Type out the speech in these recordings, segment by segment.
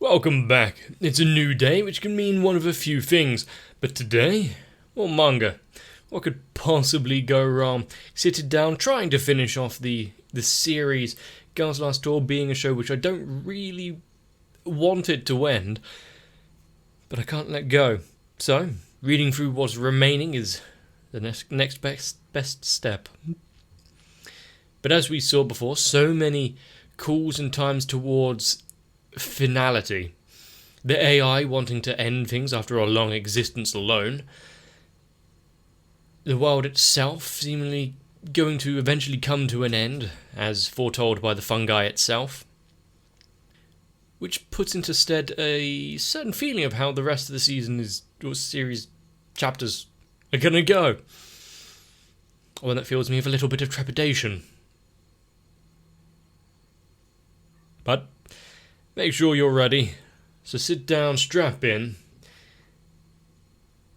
Welcome back. It's a new day, which can mean one of a few things. But today, well, manga. What could possibly go wrong? Sitting down, trying to finish off the series. Girls' Last Tour being a show which I don't really want it to end, but I can't let go. So, reading through what's remaining is the next best step. But as we saw before, so many calls and times towards finality. The AI wanting to end things after a long existence alone. The world itself seemingly going to eventually come to an end, as foretold by the fungi itself. Which puts into stead a certain feeling of how the rest of the series chapters are gonna go. One that fills me with a little bit of trepidation. But make sure you're ready. So sit down, strap in,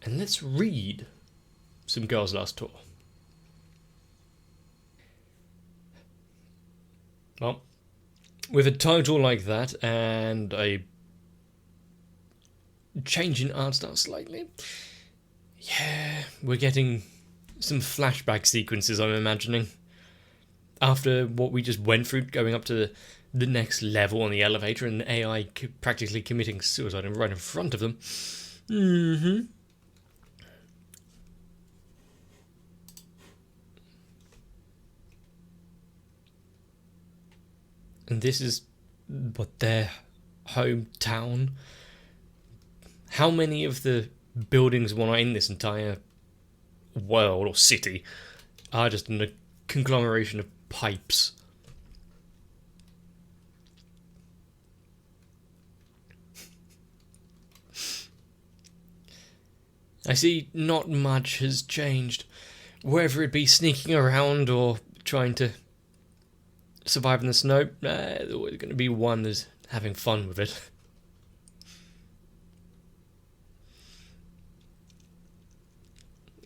and let's read some Girls' Last Tour. Well, with a title like that and a change in art style slightly, yeah, we're getting some flashback sequences, I'm imagining. After what we just went through, going up to the next level on the elevator and the AI practically committing suicide right in front of them. And this is what their hometown. How many of the buildings in this entire world or city are just a conglomeration of pipes? I see not much has changed, whether it be sneaking around or trying to survive in the snow. There's always going to be one that's having fun with it.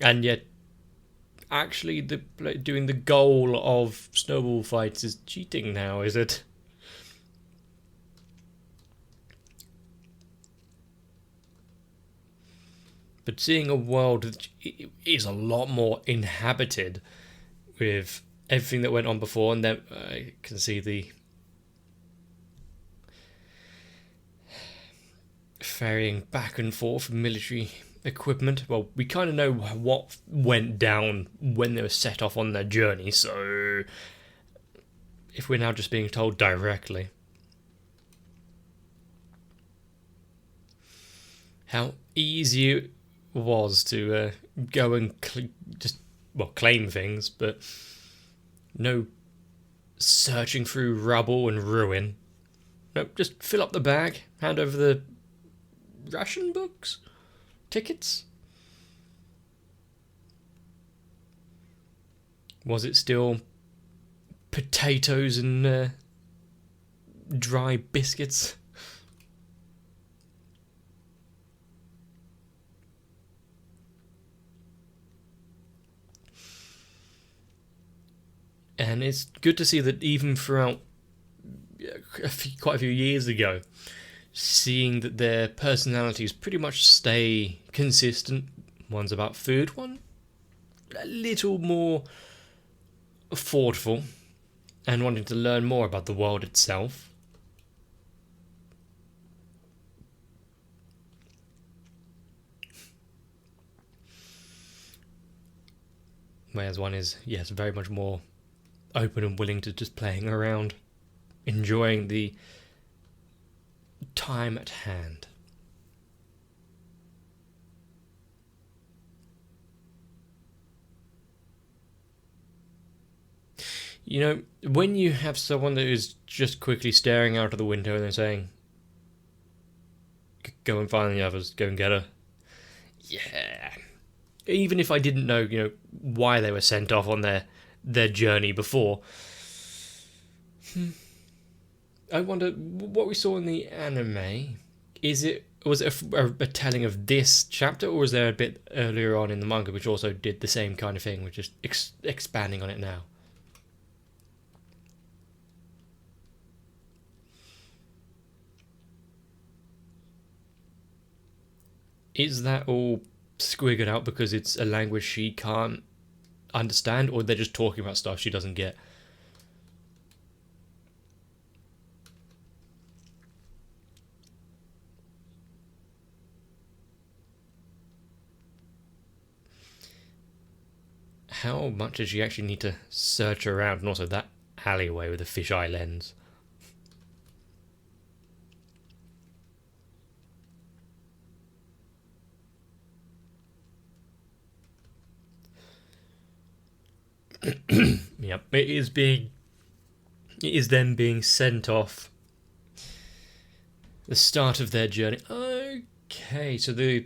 And yet, actually, doing the goal of snowball fights is cheating now, is it? But seeing a world that is a lot more inhabited with everything that went on before, and then I can see the ferrying back and forth military equipment. Well, we kind of know what went down when they were set off on their journey, so if we're now just being told directly, how easy it was to go and claim things, but no searching through rubble and ruin. No, just fill up the bag, hand over the ration books, tickets. Was it still potatoes and dry biscuits? And it's good to see that even throughout quite a few years ago, seeing that their personalities pretty much stay consistent. One's about food, one a little more thoughtful and wanting to learn more about the world itself. Whereas one is, yes, very much more open and willing to just playing around, enjoying the time at hand. You know, when you have someone that is just quickly staring out of the window and they're saying, go and find the others, go and get her. Yeah. Even if I didn't know, why they were sent off on their journey before. I wonder what we saw in the anime. Was it a telling of this chapter, or was there a bit earlier on in the manga which also did the same kind of thing, which is expanding on it now? Is that all squiggled out because it's a language she can't understand, or they're just talking about stuff she doesn't get? How much does she actually need to search around? And also that alleyway with the fisheye lens. Yep, it is them being sent off. The start of their journey. Okay, so the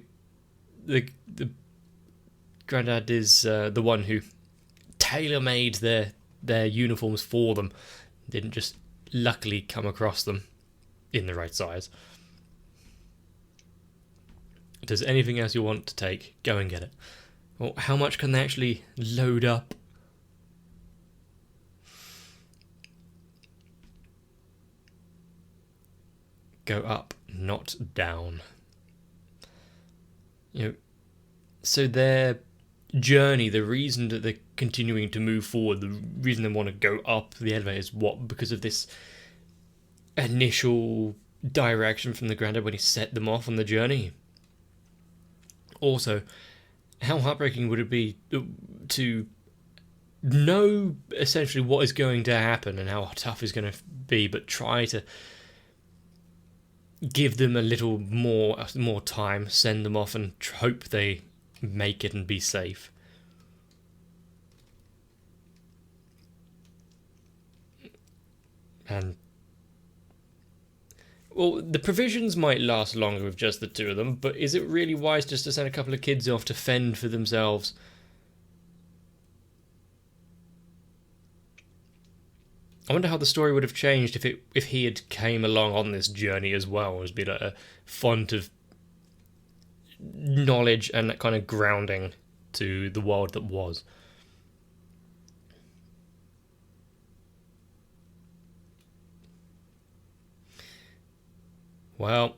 granddad is the one who tailor-made their uniforms for them. Didn't just luckily come across them in the right size. If there's anything else you want to take, go and get it. Well, how much can they actually load up? Go up, not down. So their journey, the reason that they're continuing to move forward, the reason they want to go up the elevator is what? Because of this initial direction from the granddad when he set them off on the journey. Also, how heartbreaking would it be to know essentially what is going to happen and how tough it's going to be, but try to give them a little more time, send them off, and hope they make it and be safe. And well, the provisions might last longer with just the two of them, but is it really wise just to send a couple of kids off to fend for themselves? I wonder how the story would have changed if he had came along on this journey as well, as being a font of knowledge and that kind of grounding to the world that was. Well,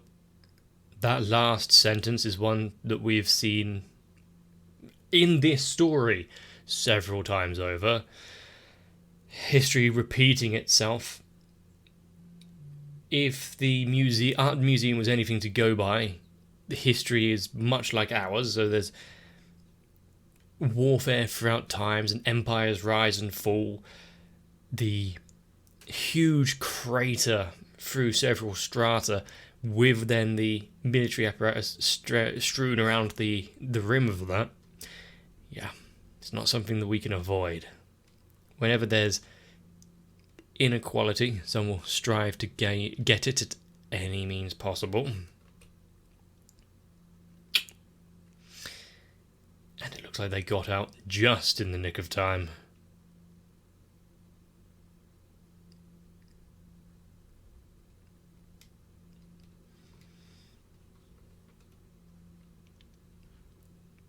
that last sentence is one that we've seen in this story several times over. History repeating itself. If the art museum was anything to go by, the history is much like ours, so there's warfare throughout times and empires rise and fall. The huge crater through several strata with then the military apparatus strewn around the rim of that. Yeah, it's not something that we can avoid. Whenever there's inequality, some will strive to get it at any means possible. And it looks like they got out just in the nick of time.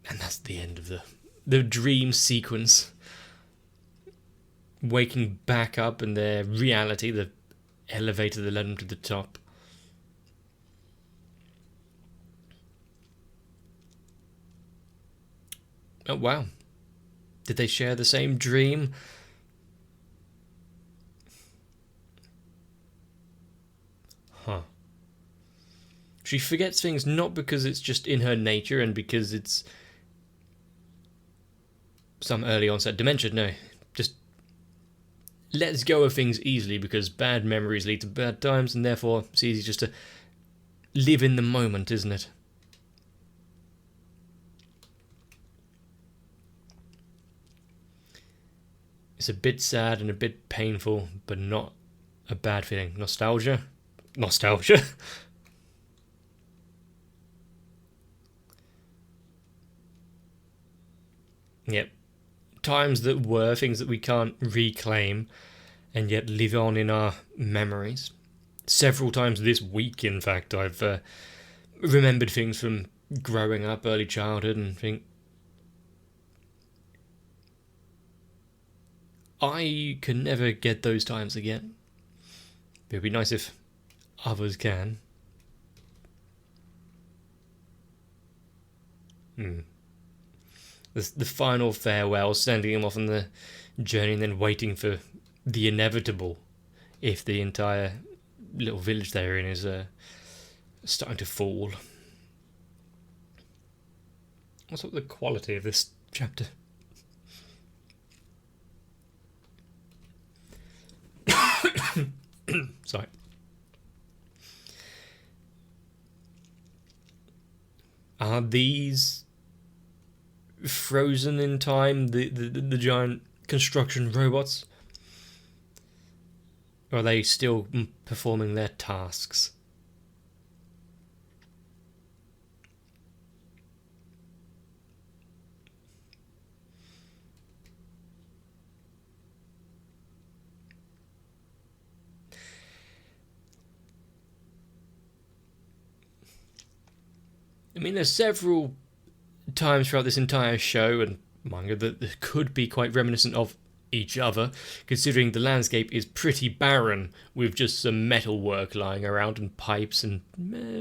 And that's the end of the dream sequence. Waking back up in their reality, the elevator that led them to the top. Oh wow. Did they share the same dream? Huh. She forgets things not because it's just in her nature and because it's some early onset dementia, no. Just lets go of things easily because bad memories lead to bad times, and therefore it's easy just to live in the moment, isn't it? It's a bit sad and a bit painful, but not a bad feeling. Nostalgia? Nostalgia. Yep. Times that were, things that we can't reclaim and yet live on in our memories. Several times this week, in fact, I've remembered things from growing up, early childhood, and think, I can never get those times again. It would be nice if others can. The final farewell, sending him off on the journey and then waiting for the inevitable if the entire little village they're in is starting to fall. What's up with the quality of this chapter? Sorry. Are these frozen in time, the giant construction robots? Or are they still performing their tasks? I mean, there's several times throughout this entire show and manga that could be quite reminiscent of each other, considering the landscape is pretty barren, with just some metal work lying around and pipes and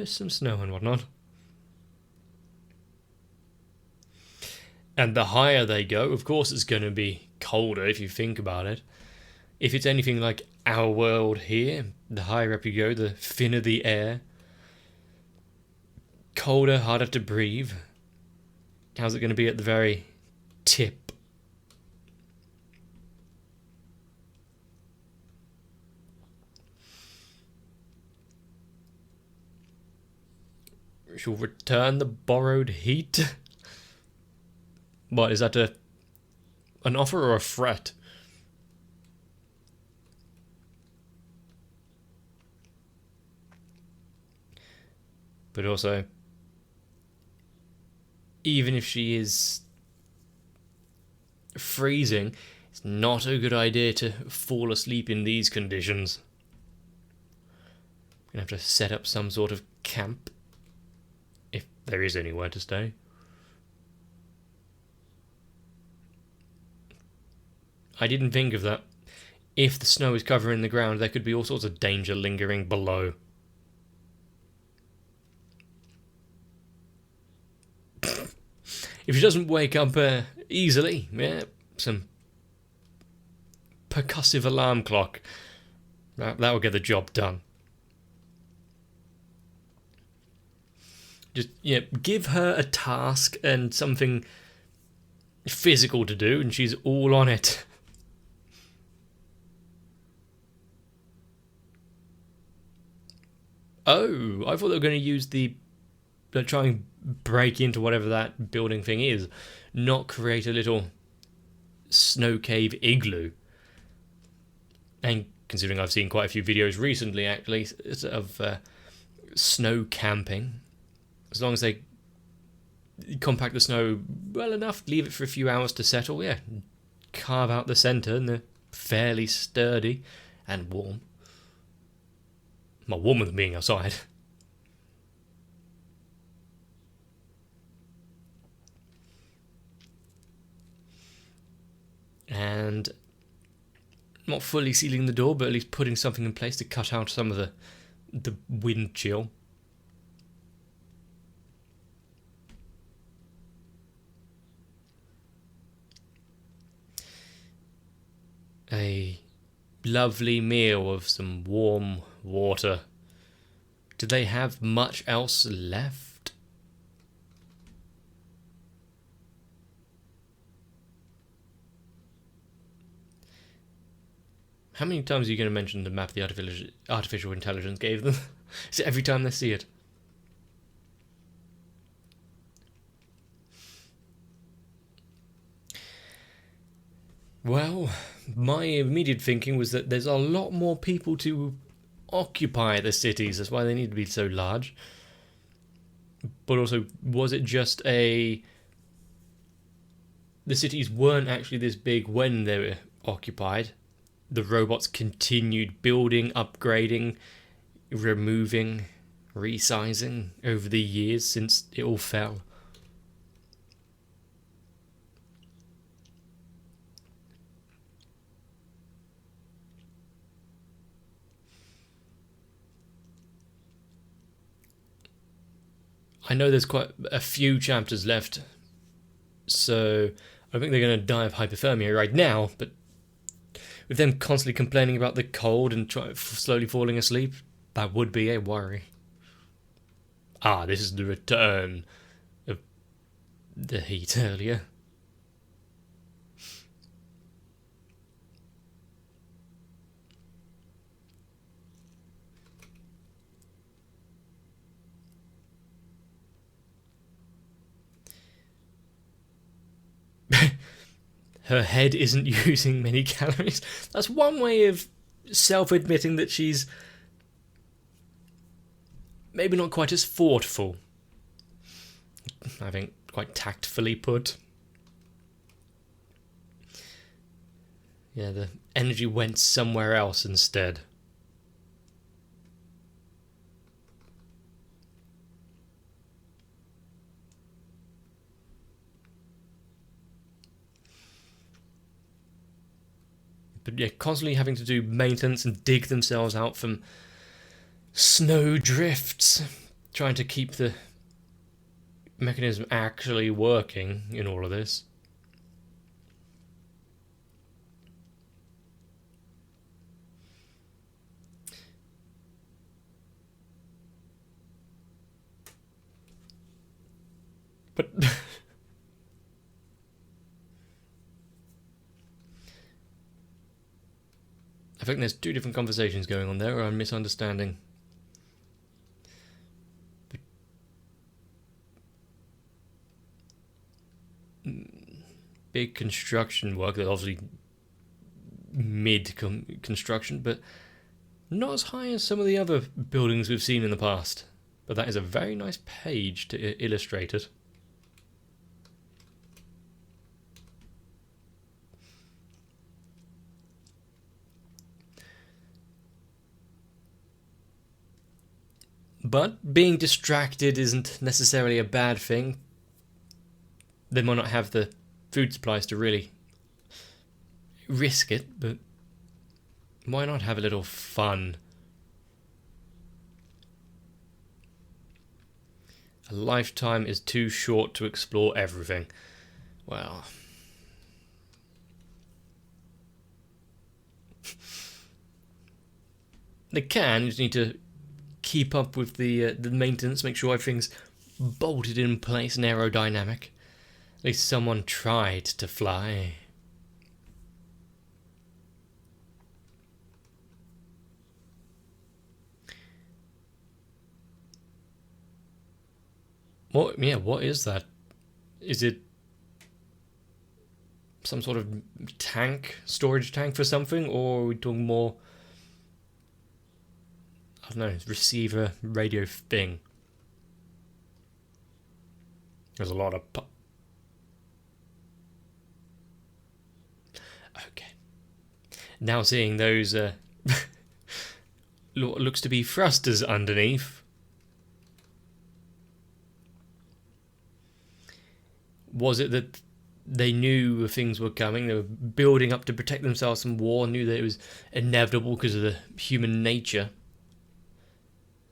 some snow and whatnot. And the higher they go, of course it's going to be colder if you think about it. If it's anything like our world here, the higher up you go, the thinner the air. Colder, harder to breathe. How's it going to be at the very tip? She'll return the borrowed heat. What, is that an offer or a threat? But also, even if she is freezing, it's not a good idea to fall asleep in these conditions. You're going to have to set up some sort of camp, if there is anywhere to stay. I didn't think of that. If the snow is covering the ground, there could be all sorts of danger lingering below. If she doesn't wake up easily, yeah, some percussive alarm clock. That will get the job done. Just, yeah, give her a task and something physical to do, and she's all on it. Oh, I thought they were going to use try and break into whatever that building thing is, not create a little snow cave igloo. And considering I've seen quite a few videos recently, actually, of snow camping, as long as they compact the snow well enough, leave it for a few hours to settle, yeah, carve out the centre, and they're fairly sturdy and warm. Well, warmer than being outside. And not fully sealing the door, but at least putting something in place to cut out some of the wind chill. A lovely meal of some warm water. Do they have much else left? How many times are you going to mention the map the artificial intelligence gave them? Is it every time they see it? Well, my immediate thinking was that there's a lot more people to occupy the cities. That's why they need to be so large. But also, was it just the cities weren't actually this big when they were occupied? The robots continued building, upgrading, removing, resizing over the years since it all fell. I know there's quite a few chapters left, so I think they're going to die of hypothermia right now, but with them constantly complaining about the cold and slowly falling asleep, that would be a worry. Ah, this is the return of the heat earlier. Her head isn't using many calories. That's one way of self-admitting that she's maybe not quite as thoughtful. I think quite tactfully put. Yeah, the energy went somewhere else instead. But yeah, constantly having to do maintenance and dig themselves out from snow drifts, trying to keep the mechanism actually working in all of this. But I think there's two different conversations going on there, or I'm misunderstanding. Big construction work, that's obviously mid-construction, but not as high as some of the other buildings we've seen in the past. But that is a very nice page to illustrate it. But being distracted isn't necessarily a bad thing. They might not have the food supplies to really risk it, but why not have a little fun? A lifetime is too short to explore everything. Well, they can. You just need to keep up with the maintenance, make sure everything's bolted in place and aerodynamic. At least someone tried to fly. What? Yeah, what is that? Is it some sort of tank, storage tank for something, or are we talking more, I don't know, receiver radio thing? There's a lot of okay. Now seeing those looks to be thrusters underneath. Was it that they knew things were coming? They were building up to protect themselves from war, knew that it was inevitable because of the human nature.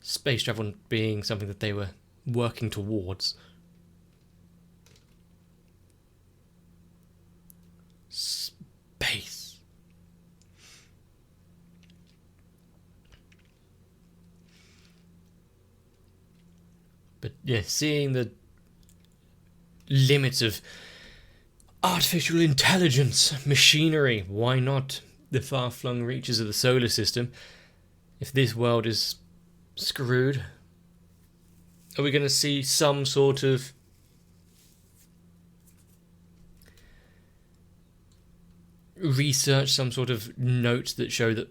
Space travel being something that they were working towards. Space. But yeah, seeing the limits of artificial intelligence, machinery, why not the far-flung reaches of the solar system? If this world is screwed, are we going to see some sort of research, some sort of notes that show that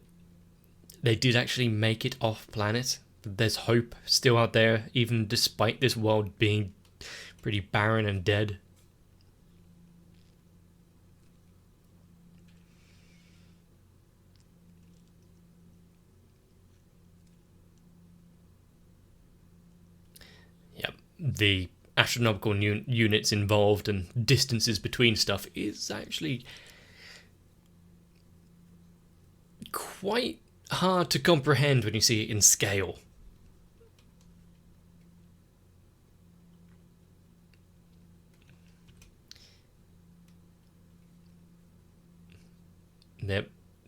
they did actually make it off planet? There's hope still out there, even despite this world being pretty barren and dead. Yep, the astronomical units involved and distances between stuff is actually quite hard to comprehend when you see it in scale.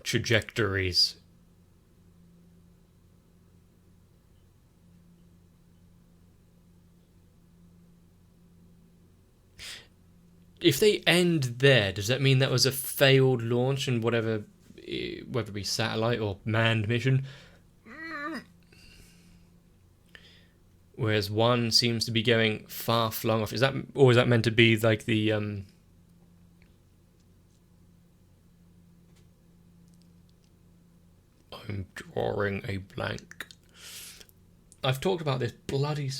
trajectories. If they end there, does that mean that was a failed launch and whatever, whether it be satellite or manned mission? Whereas one seems to be going far flung off. Is that, or is that meant to be like the I'm drawing a blank. I've talked about this bloody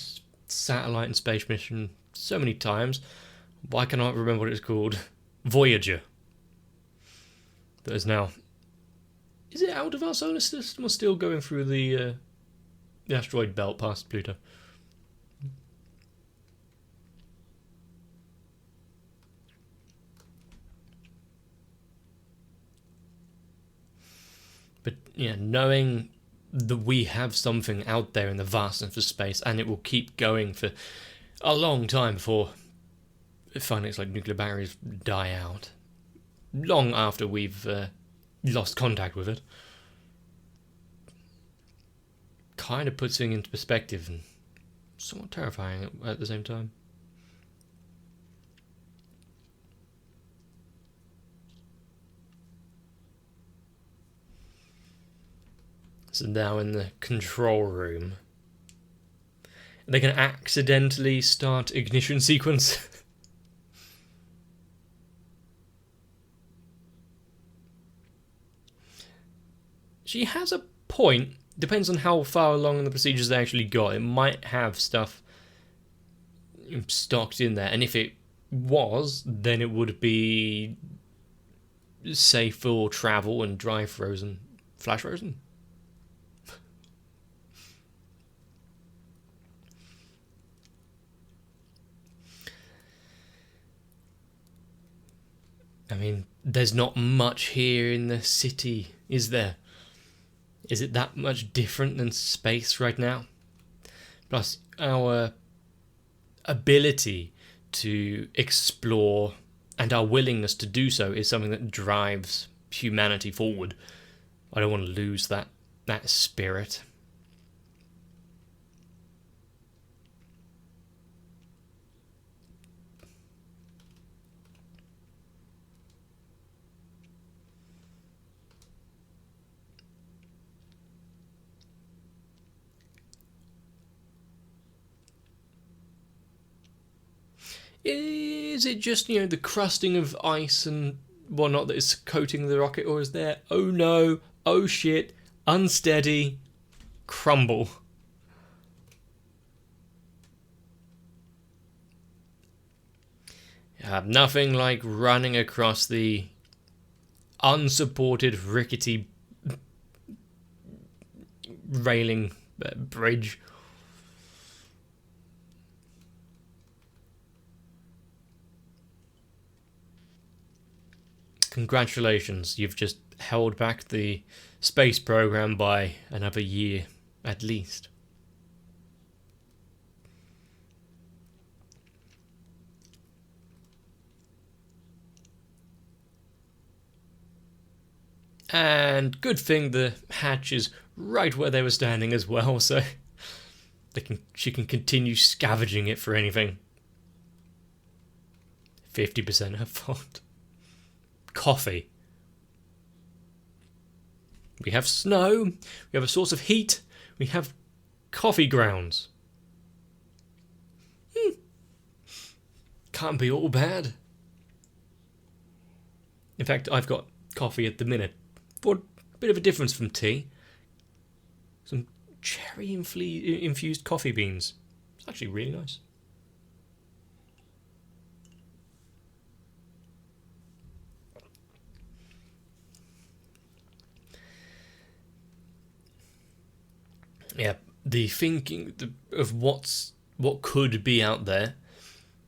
satellite and space mission so many times. Why can I not remember what it's called? Voyager. That is now... Is it out of our solar system or still going through the asteroid belt past Pluto? But, yeah, knowing that we have something out there in the vastness of space and it will keep going for a long time before finally it's like nuclear barriers die out. Long after we've lost contact with it. Kind of puts things into perspective and somewhat terrifying at the same time. So now in the control room, they can accidentally start ignition sequence. She has a point. Depends on how far along in the procedures they actually got. It might have stuff stocked in there, and if it was, then it would be safe for travel and dry frozen, flash frozen. I mean, there's not much here in the city, is there? Is it that much different than space right now? Plus, our ability to explore and our willingness to do so is something that drives humanity forward. I don't want to lose that spirit. Is it just, the crusting of ice and whatnot that is coating the rocket, or is there, oh no, oh shit, unsteady, crumble? Nothing like running across the unsupported, rickety railing bridge. Congratulations, you've just held back the space program by another year, at least. And good thing the hatch is right where they were standing as well, so she can continue scavenging it for anything. 50% her fault. Coffee. We have snow, we have a source of heat, we have coffee grounds. Can't be all bad. In fact, I've got coffee at the minute. For a bit of a difference from tea. Some cherry infused coffee beans. It's actually really nice. Yeah, the thinking of what could be out there,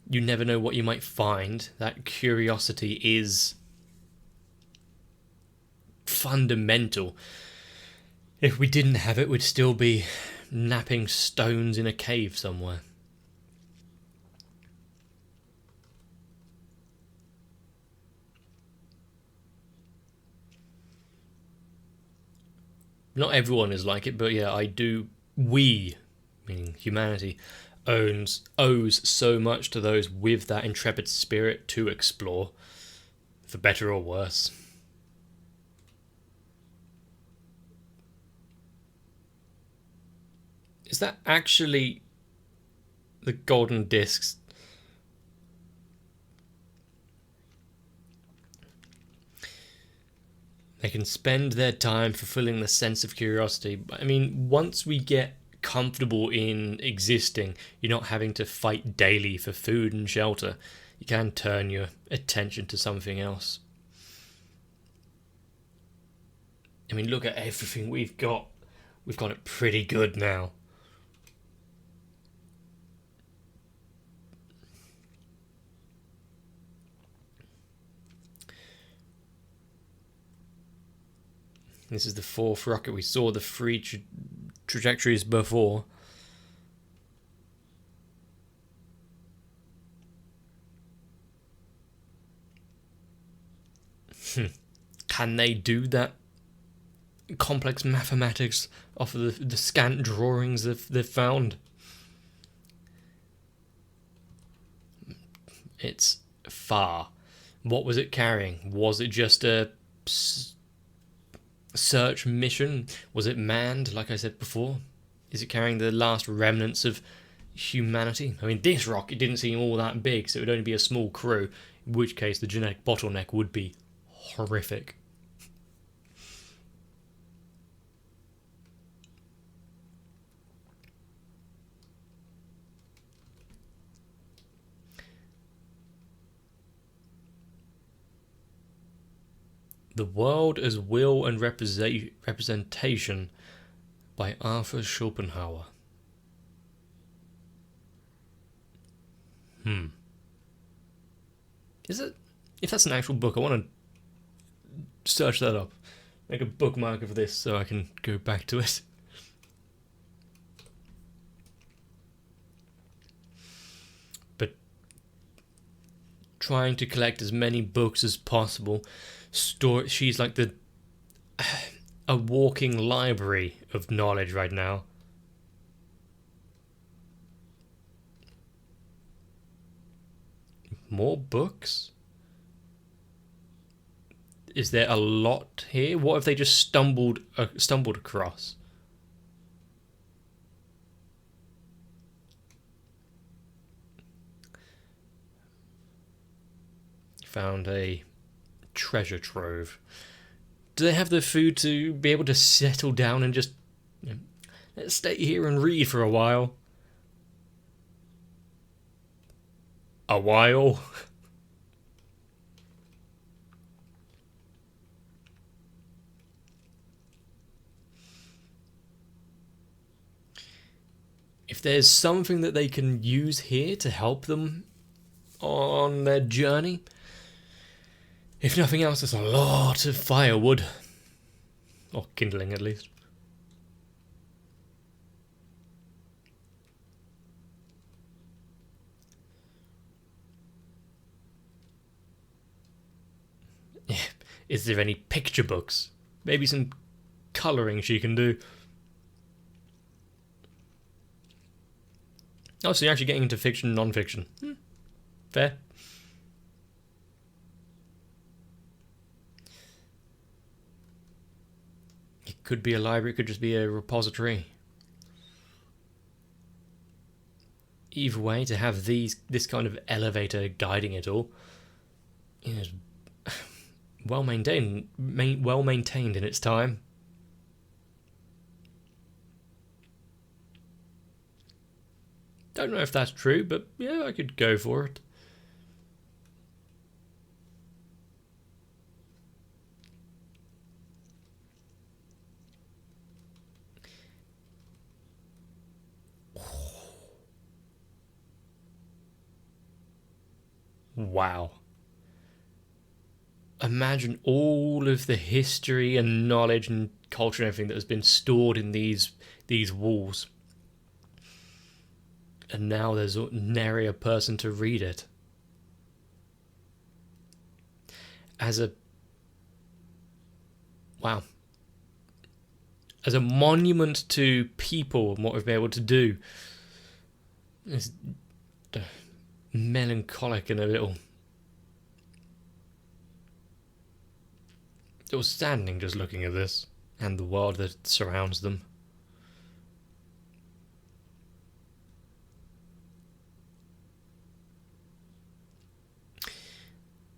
you never know what you might find. That curiosity is fundamental. If we didn't have it, we'd still be napping stones in a cave somewhere. Not everyone is like it, but yeah, I do. We, meaning humanity, owes so much to those with that intrepid spirit to explore, for better or worse. Is that actually the golden discs? They can spend their time fulfilling the sense of curiosity. I mean, once we get comfortable in existing, you're not having to fight daily for food and shelter. You can turn your attention to something else. I mean, look at everything we've got. We've got it pretty good now. This is the fourth rocket. We saw the three trajectories before. Can they do that complex mathematics off of the scant drawings they've found? It's far. What was it carrying? Was it just a search mission? Was it manned, like I said before? Is it carrying the last remnants of humanity? I mean, this rocket didn't seem all that big, so it would only be a small crew, in which case the genetic bottleneck would be horrific. The World as Will and Representation by Arthur Schopenhauer. Is it? If that's an actual book, I want to search that up. Make a bookmark of this so I can go back to it. But trying to collect as many books as possible. She's like a walking library of knowledge right now. More books? Is there a lot here? What if they just stumbled across? Found a treasure trove. Do they have the food to be able to settle down and just let's stay here and read for a while? A while? If there's something that they can use here to help them on their journey, if nothing else, there's a lot of firewood. Or kindling, at least. Is there any picture books? Maybe some colouring she can do. Oh, so you're actually getting into fiction and non-fiction. Fair. It could be a library, it could just be a repository. Either way, to have this kind of elevator guiding it all is well maintained in its time. Don't know if that's true, but yeah, I could go for it. Wow. Imagine all of the history and knowledge and culture and everything that has been stored in these walls. And now there's nary a person to read it. Wow. as a monument to people and what we've been able to do. It's melancholic and a little standing just looking at this and the world that surrounds them.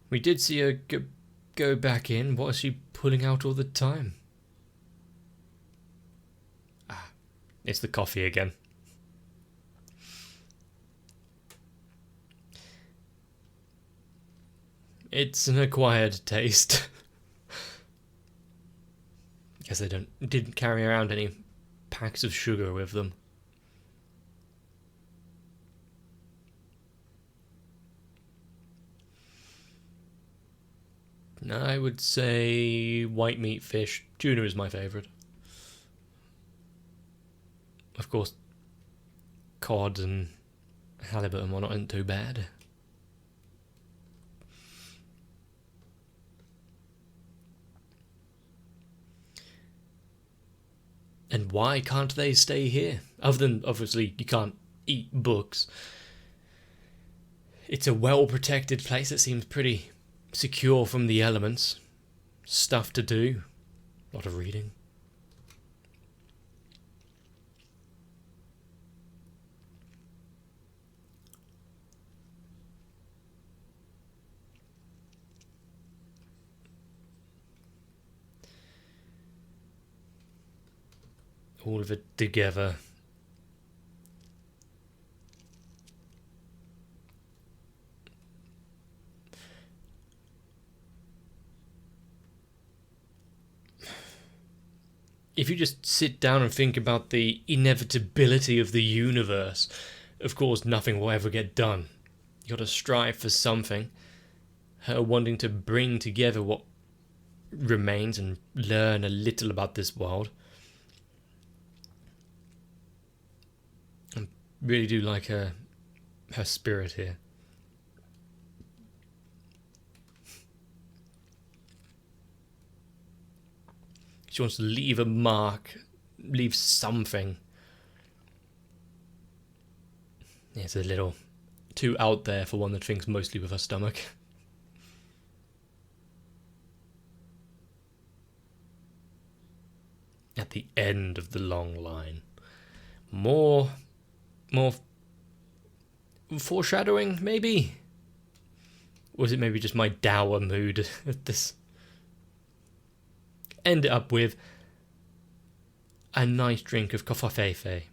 We did see her go back in. What is she pulling out all the time? Ah, it's the coffee again. It's an acquired taste. Guess they didn't carry around any packs of sugar with them. I would say white meat fish. Tuna is my favourite. Of course, cod and halibut and whatnot aren't too bad. And why can't they stay here? Other than, obviously, you can't eat books. It's a well-protected place that seems pretty secure from the elements. Stuff to do. A lot of reading. All of it together. If you just sit down and think about the inevitability of the universe, of course nothing will ever get done. You gotta strive for something. Her wanting to bring together what remains and learn a little about this world. I really do like her spirit here. She wants to leave a mark, leave something. It's a little too out there for one that thinks mostly with her stomach. At the end of the long line. More foreshadowing, maybe? Or was it maybe just my dour mood at this? End it up with a nice drink of kofafefe.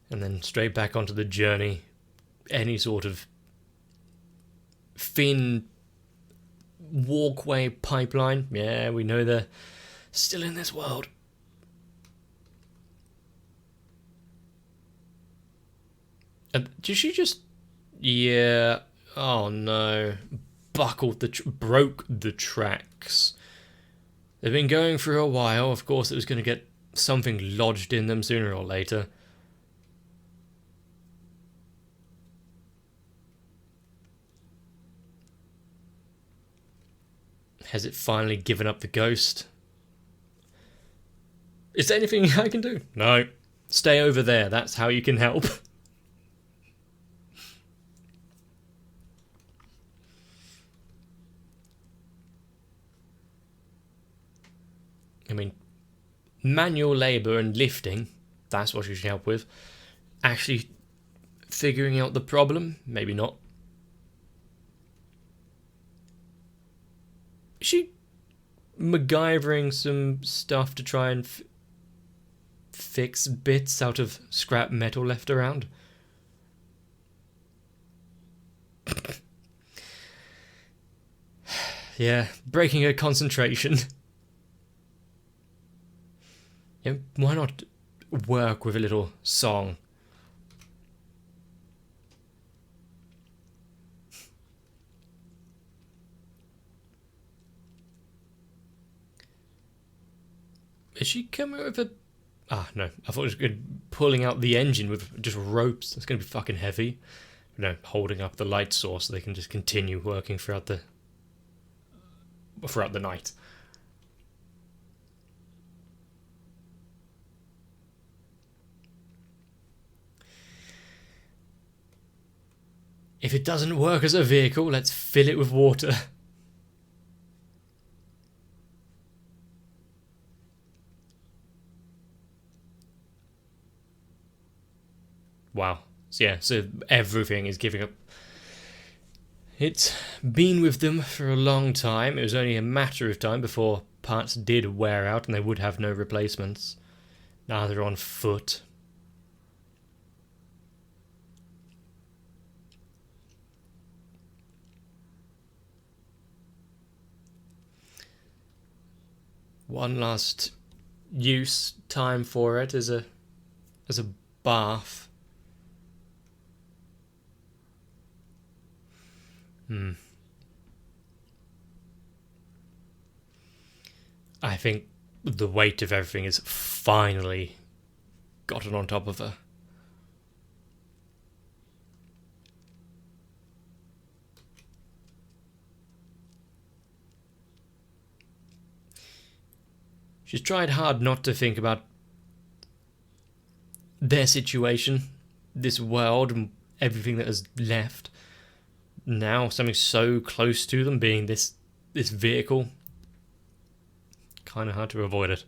And then straight back onto the journey. Any sort of thin walkway pipeline. Yeah, we know they're still in this world. Did she just... Yeah. Oh no. Broke the tracks. They've been going for a while. Of course it was going to get something lodged in them sooner or later. Has it finally given up the ghost? Is there anything I can do? No. Stay over there. That's how you can help. I mean, manual labour and lifting, that's what you should help with. Actually figuring out the problem, maybe not. Is she MacGyvering some stuff to try and fix bits out of scrap metal left around? Yeah, breaking her concentration. Yeah, why not work with a little song? Is she coming with a Ah, no. I thought it was pulling out the engine with just ropes. That's going to be fucking heavy. No, holding up the light source so they can just continue working throughout the night. If it doesn't work as a vehicle, let's fill it with water. Wow. So everything is giving up. It's been with them for a long time. It was only a matter of time before parts did wear out and they would have no replacements. Now they're on foot. One last use time for it as a bath. I think the weight of everything has finally gotten on top of her. She's tried hard not to think about their situation, this world, and everything that is left. Now, something so close to them being this vehicle, kind of hard to avoid it.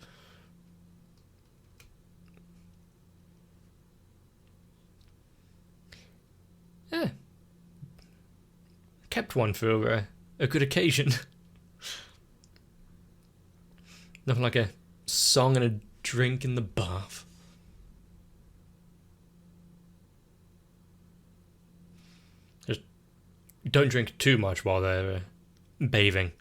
Yeah. Kept one for a good occasion. Nothing like a song and a drink in the bath. Just don't drink too much while they're bathing.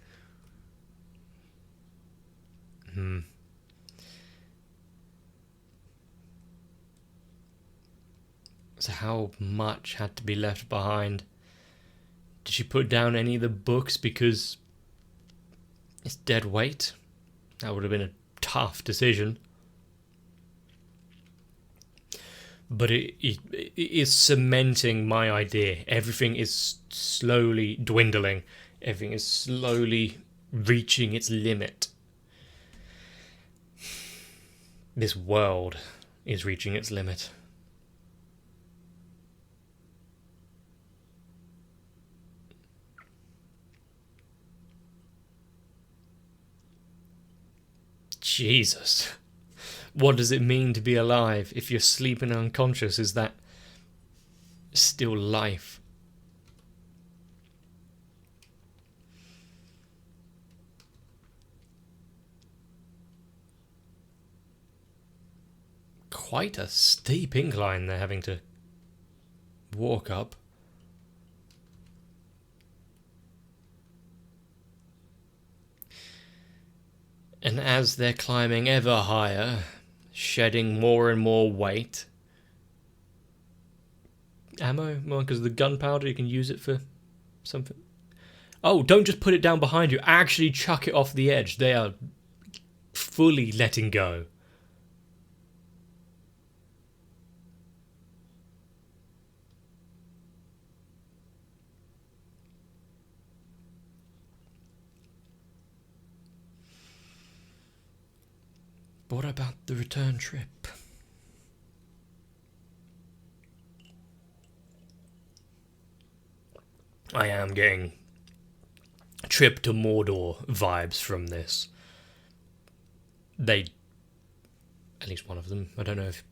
So how much had to be left behind? Did she put down any of the books because it's dead weight? That would have been a tough decision. But it is cementing my idea. Everything is slowly dwindling. Everything is slowly reaching its limit. This world is reaching its limit. Jesus. What does it mean to be alive? If you're sleeping unconscious, is that still life? Quite a steep incline they're having to walk up. And as they're climbing ever higher, shedding more and more weight. Ammo? Well, because of the gunpowder, you can use it for something. Oh, don't just put it down behind you. Actually chuck it off the edge. They are fully letting go. But what about the return trip? I am getting trip to Mordor vibes from this. They, at least one of them, I don't know if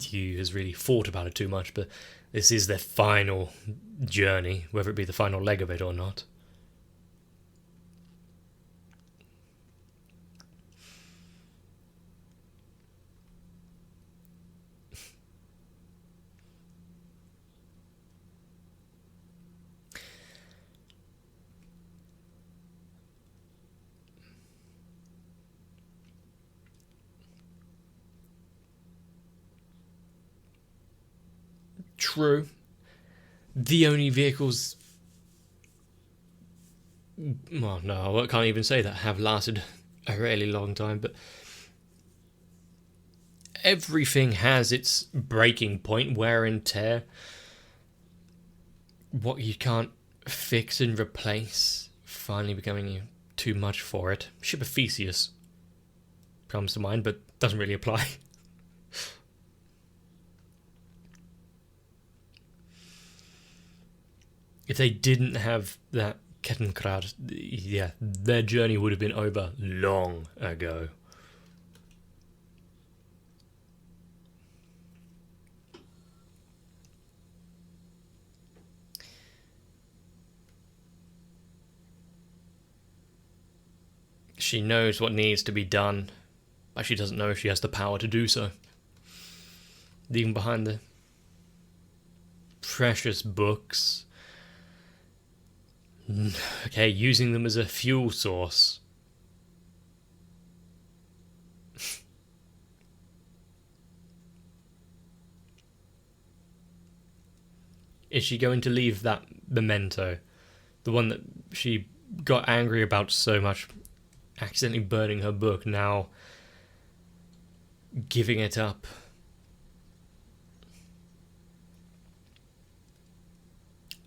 Hugh has really thought about it too much, but this is their final journey, whether it be the final leg of it or not. True. The only vehicles... Well, no, I can't even say that have lasted a really long time, but everything has its breaking point, wear and tear. What you can't fix and replace finally becoming too much for it. Ship of Theseus comes to mind, but doesn't really apply. If they didn't have that Kettenkrad, yeah, their journey would have been over long ago. She knows what needs to be done, but she doesn't know if she has the power to do so. Leaving behind the precious books. Okay, using them as a fuel source. Is she going to leave that memento? The one that she got angry about so much, accidentally burning her book, now giving it up.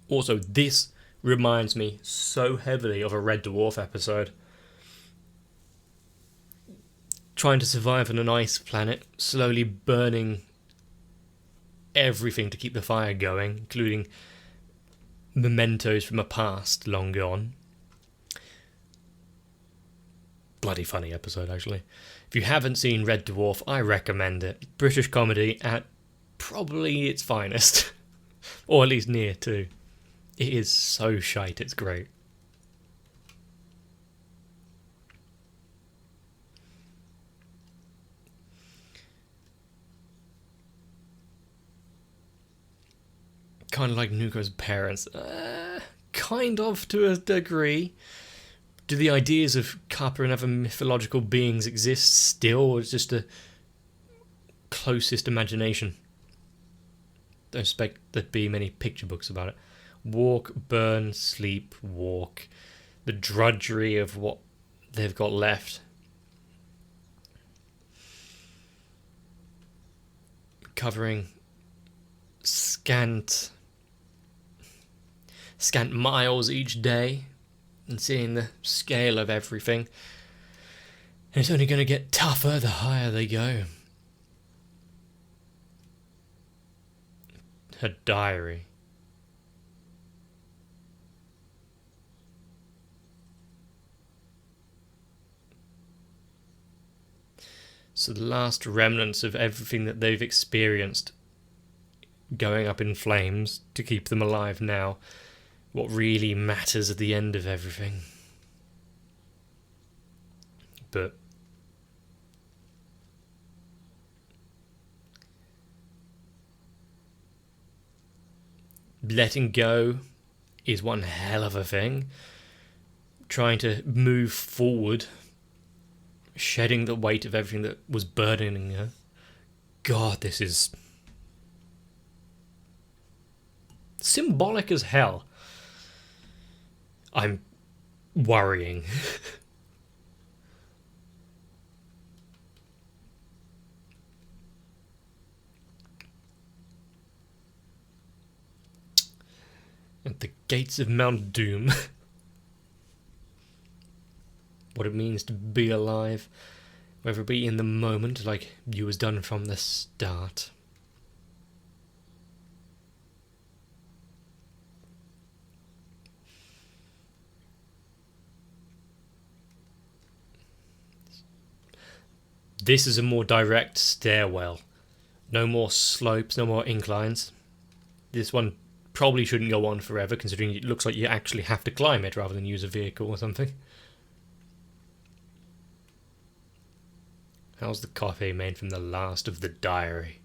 Also, this reminds me so heavily of a Red Dwarf episode. Trying to survive on an ice planet, slowly burning everything to keep the fire going, including mementos from a past long gone. Bloody funny episode, actually. If you haven't seen Red Dwarf, I recommend it. British comedy at probably its finest. Or at least near to. It is so shite, it's great. Kind of like Nuko's parents. Kind of, to a degree. Do the ideas of Kappa and other mythological beings exist still, or is it just a closest imagination? Don't expect there to be many picture books about it. Walk, burn, sleep, walk. The drudgery of what they've got left. Covering scant miles each day and seeing the scale of everything. And it's only going to get tougher the higher they go. Her diary. So the last remnants of everything that they've experienced going up in flames to keep them alive now. What really matters at the end of everything. But letting go is one hell of a thing. Trying to move forward, shedding the weight of everything that was burdening her. God, this is symbolic as hell. I'm worrying. At the gates of Mount Doom. What it means to be alive, whether it be in the moment like you was done from the start. This is a more direct stairwell. No more slopes, no more inclines. This one probably shouldn't go on forever, considering it looks like you actually have to climb it rather than use a vehicle or something. How's the coffee made from the last of the diary?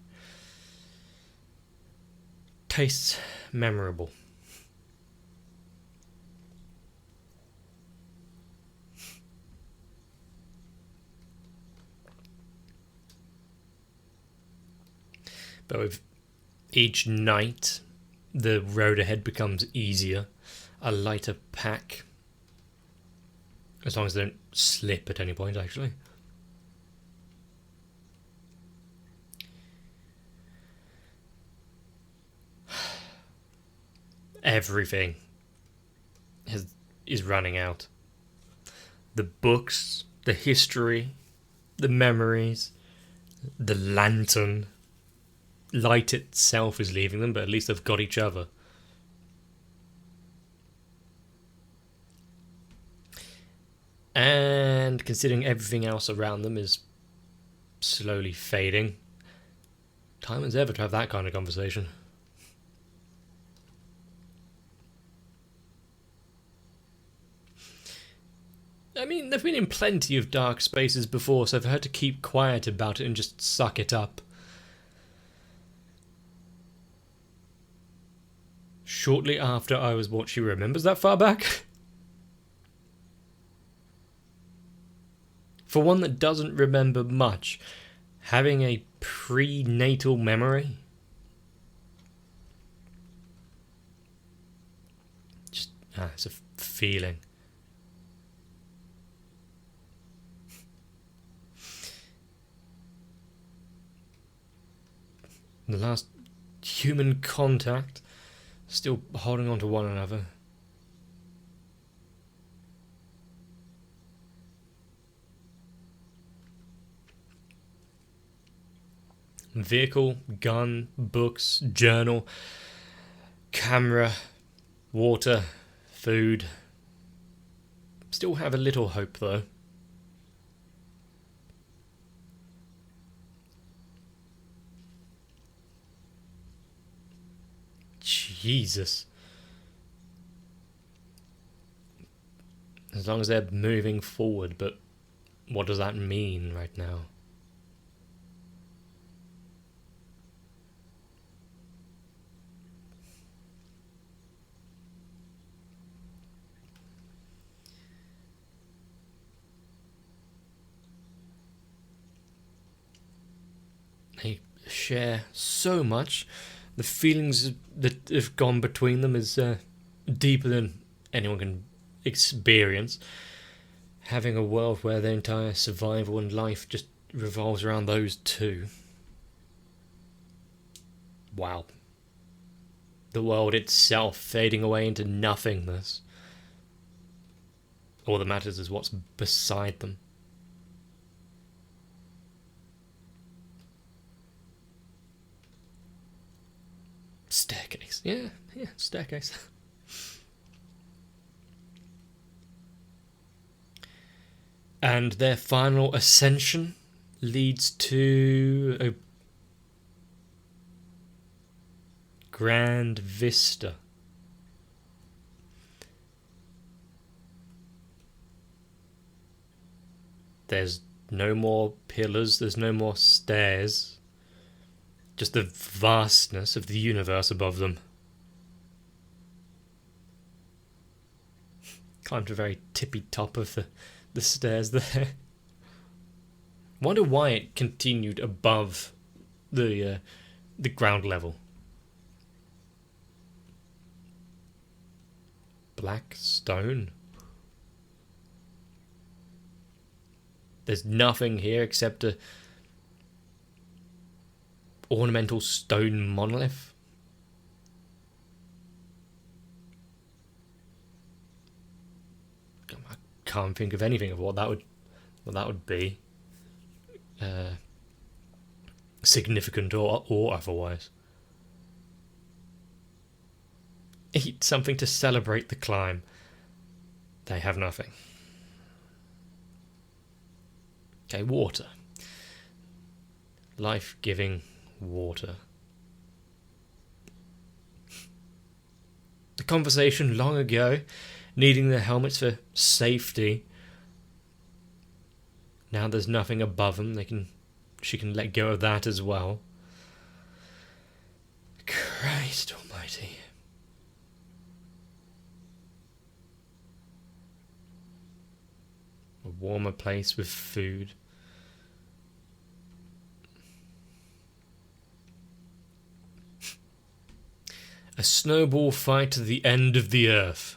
Tastes memorable. But with each night, the road ahead becomes easier. A lighter pack. As long as they don't slip at any point, actually. everything is running out. The books, the history, the memories, the lantern. Light itself is leaving them, but at least they've got each other. And considering everything else around them is slowly fading, time as ever to have that kind of conversation. I mean, they've been in plenty of dark spaces before, so they've had to keep quiet about it and just suck it up. Shortly after I was born, she remembers that far back? For one that doesn't remember much, having a prenatal memory? Just, it's a feeling. The last human contact, still holding on to one another. Vehicle, gun, books, journal, camera, water, food. Still have a little hope though. Jesus. As long as they're moving forward, but what does that mean right now? They share so much. The feelings that have gone between them is deeper than anyone can experience. Having a world where their entire survival and life just revolves around those two. Wow. The world itself fading away into nothingness. All that matters is what's beside them. Staircase. Yeah, staircase. And their final ascension leads to a grand vista. There's no more pillars, there's no more stairs. Just the vastness of the universe above them. Climbed to a very tippy top of the stairs there. Wonder why it continued above the ground level. Black stone. There's nothing here except a ornamental stone monolith. I can't think of anything of what that would be. Significant or otherwise. Eat something to celebrate the climb. They have nothing. Okay, water. Life-giving water. The conversation long ago, needing their helmets for safety. Now there's nothing above them. She can let go of that as well. Christ almighty. A warmer place with food. A snowball fight to the end of the earth.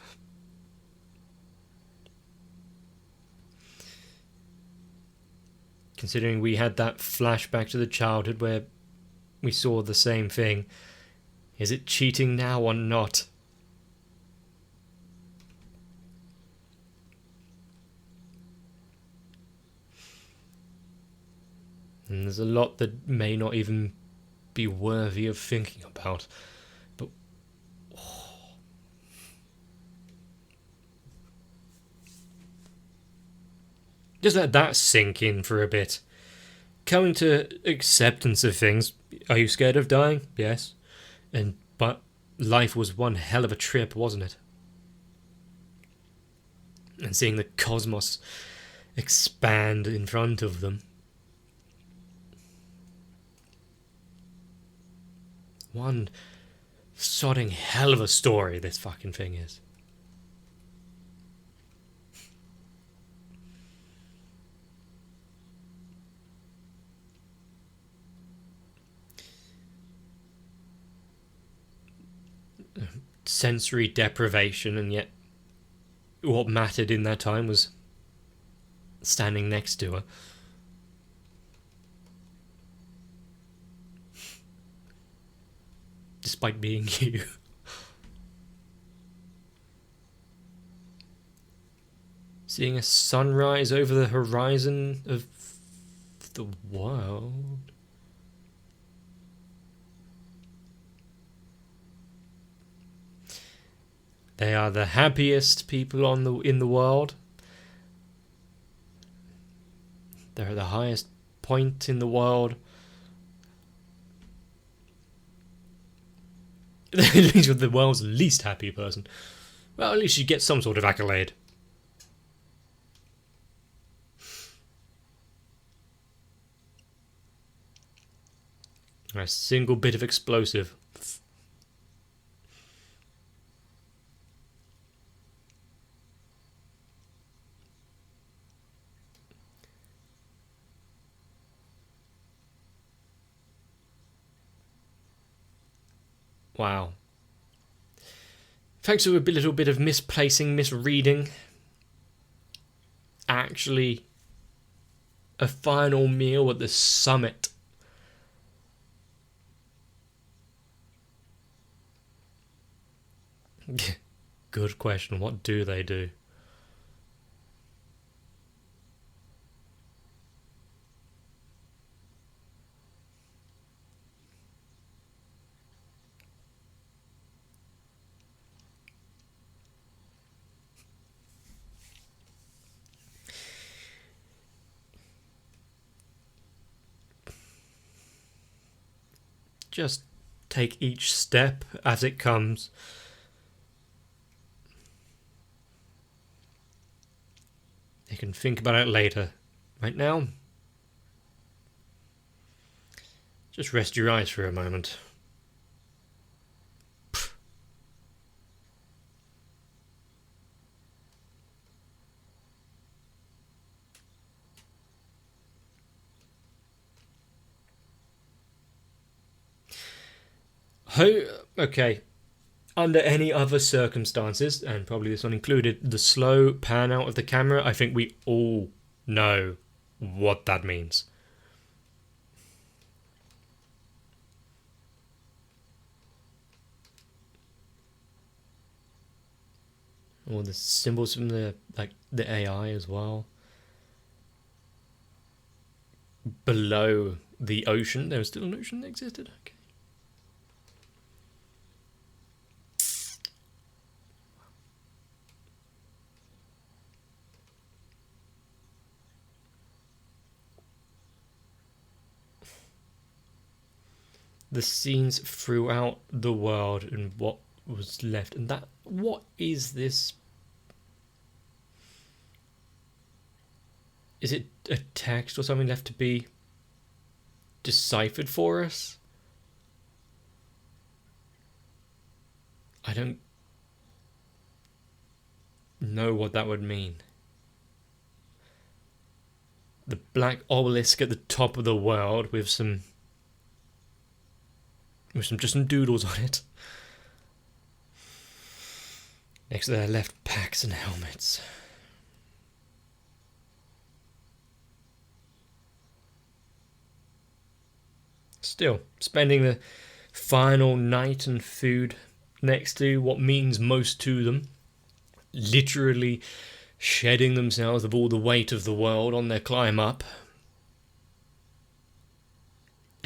Considering we had that flashback to the childhood where we saw the same thing, is it cheating now or not? And there's a lot that may not even be worthy of thinking about. But just let that sink in for a bit. Coming to acceptance of things. Are you scared of dying? Yes. But life was one hell of a trip, wasn't it? And seeing the cosmos expand in front of them. One sodding hell of a story this fucking thing is. Sensory deprivation, and yet what mattered in that time was standing next to her. Despite being you. Seeing a sunrise over the horizon of the world. They are the happiest people in the world. They're at the highest point in the world. At least with the world's least happy person. Well, at least you get some sort of accolade. A single bit of explosive. Wow. Thanks to a little bit of misplacing, misreading. Actually, a final meal at the summit. Good question. What do they do? Just take each step as it comes. You can think about it later. Right now, just rest your eyes for a moment. Okay. Under any other circumstances, and probably this one included, the slow pan out of the camera, I think we all know what that means. All the symbols from the AI as well. Below the ocean, there was still an ocean that existed. Okay. The scenes throughout the world and what was left, and that, what is this? Is it a text or something left to be deciphered for us? I don't know what that would mean. The black obelisk at the top of the world with some just some doodles on it. Next to their left packs and helmets. Still, spending the final night and food next to what means most to them. Literally shedding themselves of all the weight of the world on their climb up.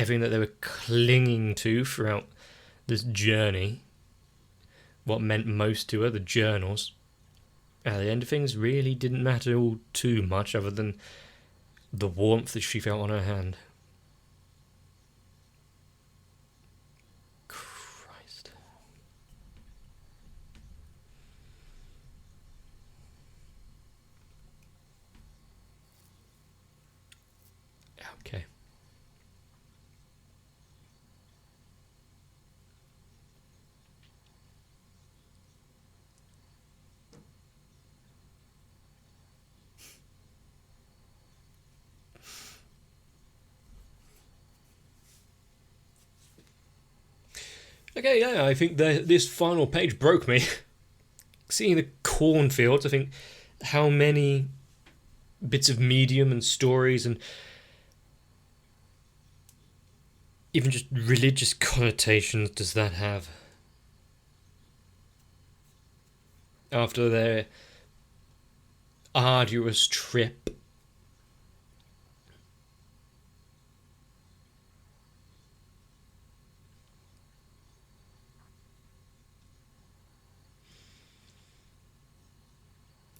everything that they were clinging to throughout this journey, what meant most to her, the journals, at the end of things really didn't matter all too much other than the warmth that she felt on her hand. Christ. Okay. Okay, yeah, I think this final page broke me. Seeing the cornfields, I think how many bits of medium and stories and even just religious connotations does that have? After their arduous trip.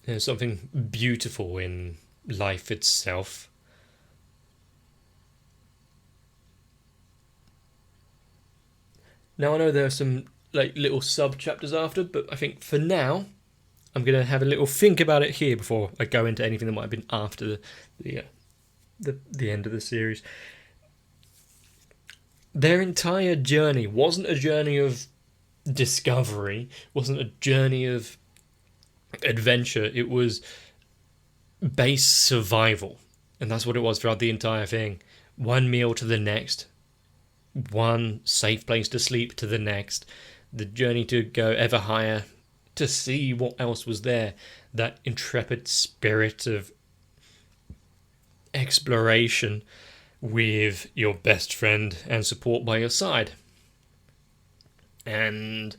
There's something beautiful in life itself. Now I know there are some like little sub chapters after, but I think for now I'm gonna have a little think about it here before I go into anything that might have been after the end of the series. Their entire journey wasn't a journey of discovery, wasn't a journey of adventure. It was base survival, and that's what it was throughout the entire thing. One meal to the next, one safe place to sleep to the next, the journey to go ever higher, to see what else was there, that intrepid spirit of exploration with your best friend and support by your side. And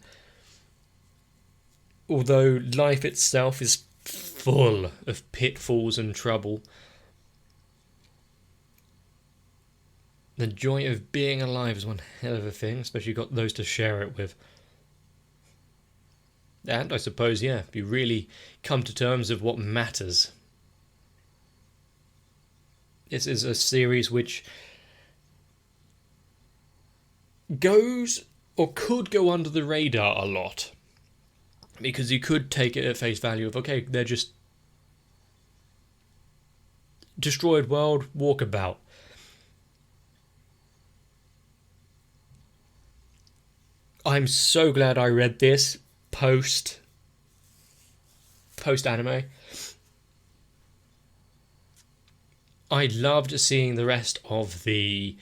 although life itself is full of pitfalls and trouble, the joy of being alive is one hell of a thing, especially you've got those to share it with. And I suppose, yeah, if you really come to terms of what matters. This is a series which goes or could go under the radar a lot. Because you could take it at face value of, okay, they're just destroyed world walkabout. I'm so glad I read this post anime. I loved seeing the rest of the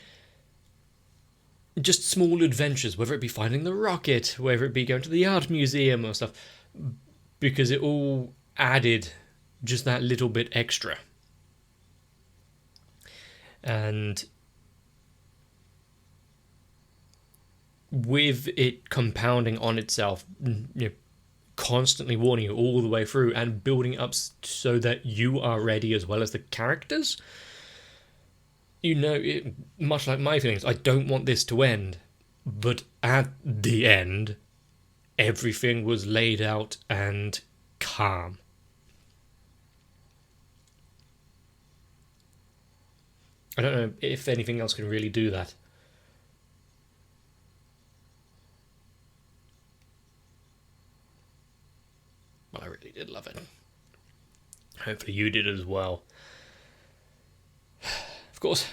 just small adventures, whether it be finding the rocket, whether it be going to the art museum or stuff, because it all added just that little bit extra. And with it compounding on itself, constantly warning you all the way through and building up so that you are ready as well as the characters. Much like my feelings, I don't want this to end. But at the end, everything was laid out and calm. I don't know if anything else can really do that. But I really did love it. Hopefully you did as well. Of course,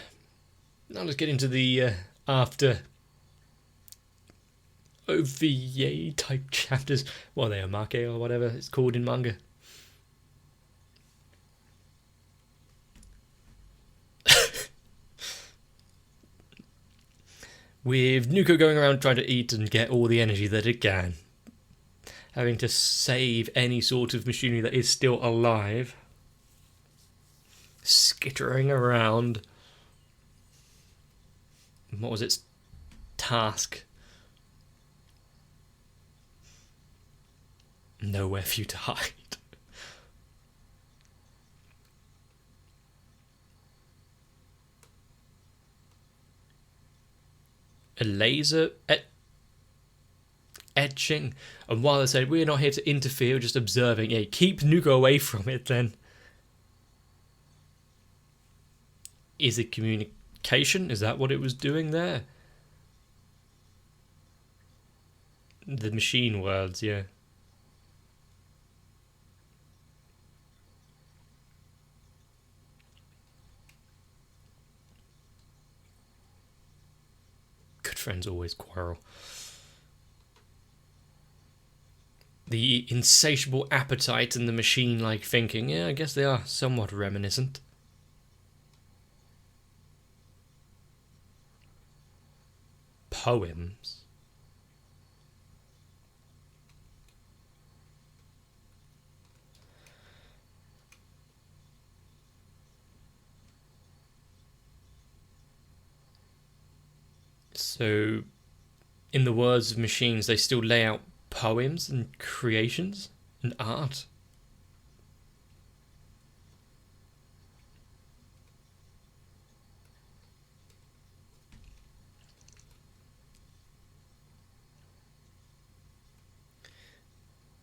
now let's get into the after OVA type chapters. Well, they are make or whatever it's called in manga. With Nuko going around trying to eat and get all the energy that it can. Having to save any sort of machinery that is still alive. Skittering around. What was its task? Nowhere for you to hide. a laser etching. And while they said, we're not here to interfere, we're just observing. Yeah, keep Nuka away from it then. Is it communication? Is that what it was doing there? The machine words, yeah. Good friends always quarrel. The insatiable appetite and the machine-like thinking, yeah, I guess they are somewhat reminiscent. Poems? So, in the words of machines, they still lay out poems and creations and art.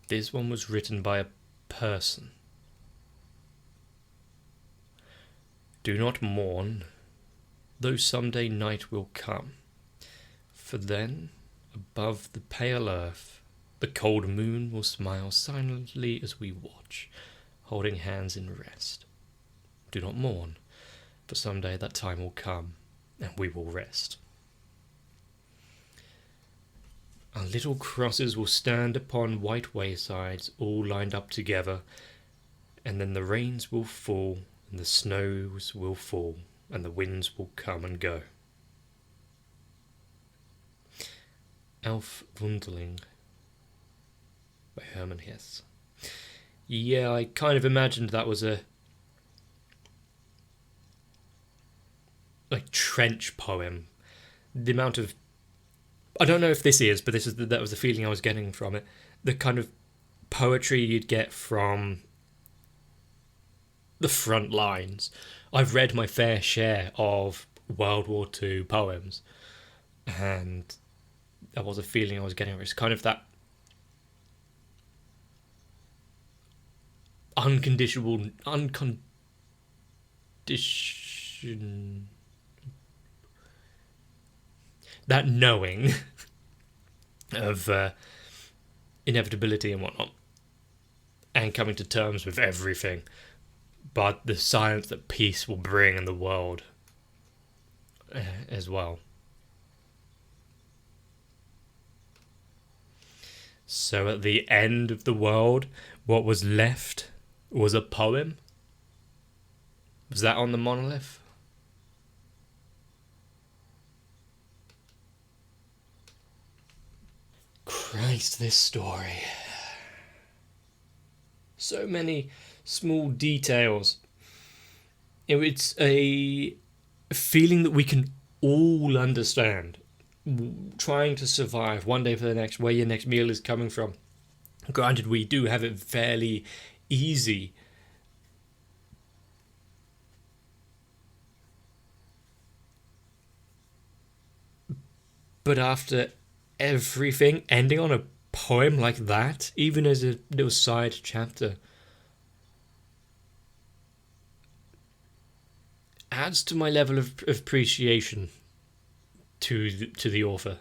This one was written by a person. Do not mourn, though someday night will come. For then, above the pale earth, the cold moon will smile silently as we watch, holding hands in rest. Do not mourn, for someday that time will come, and we will rest. Our little crosses will stand upon white waysides, all lined up together, and then the rains will fall, and the snows will fall, and the winds will come and go. Elf Wunderling by Hermann Hesse. Yeah, I kind of imagined that was a trench poem. The amount of, I don't know if this is, but that was the feeling I was getting from it. The kind of poetry you'd get from the front lines. I've read my fair share of World War II poems, and that was a feeling I was getting. It's kind of that unconditional, that knowing of inevitability and whatnot, and coming to terms with everything, but the silence that peace will bring in the world as well. So at the end of the world, what was left was a poem? Was that on the monolith? Christ, this story. So many small details. It's a feeling that we can all understand. Trying to survive one day for the next, where your next meal is coming from. Granted, we do have it fairly easy. But after everything, ending on a poem like that, even as a little side chapter, adds to my level of appreciation to the author.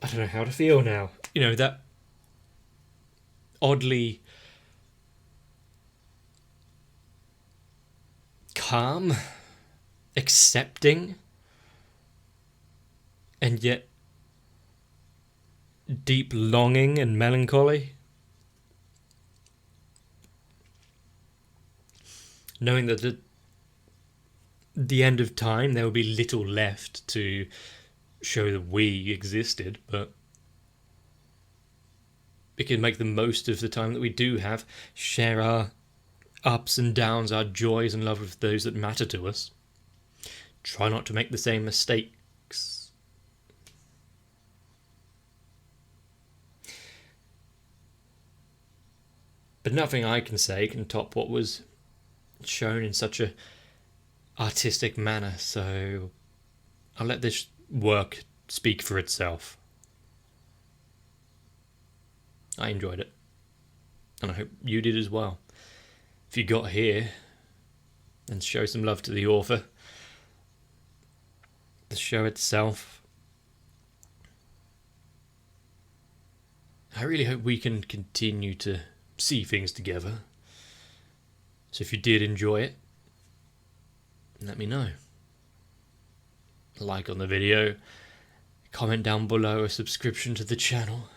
I don't know how to feel now. You know, that oddly calm, accepting, and yet deep longing and melancholy. Knowing that at the end of time there will be little left to show that we existed, but we can make the most of the time that we do have, share our ups and downs, our joys and love with those that matter to us. Try not to make the same mistakes. But nothing I can say can top what was shown in such a artistic manner, so I'll let this work speak for itself. I enjoyed it, and I hope you did as well. If you got here, then show some love to the author. The show itself, I really hope we can continue to see things together. So if you did enjoy it, let me know. Like on the video, comment down below a subscription to the channel.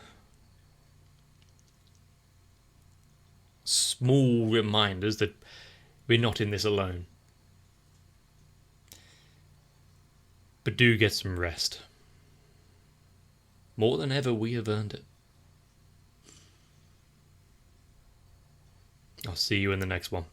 Small reminders that we're not in this alone. But do get some rest. More than ever, we have earned it. I'll see you in the next one.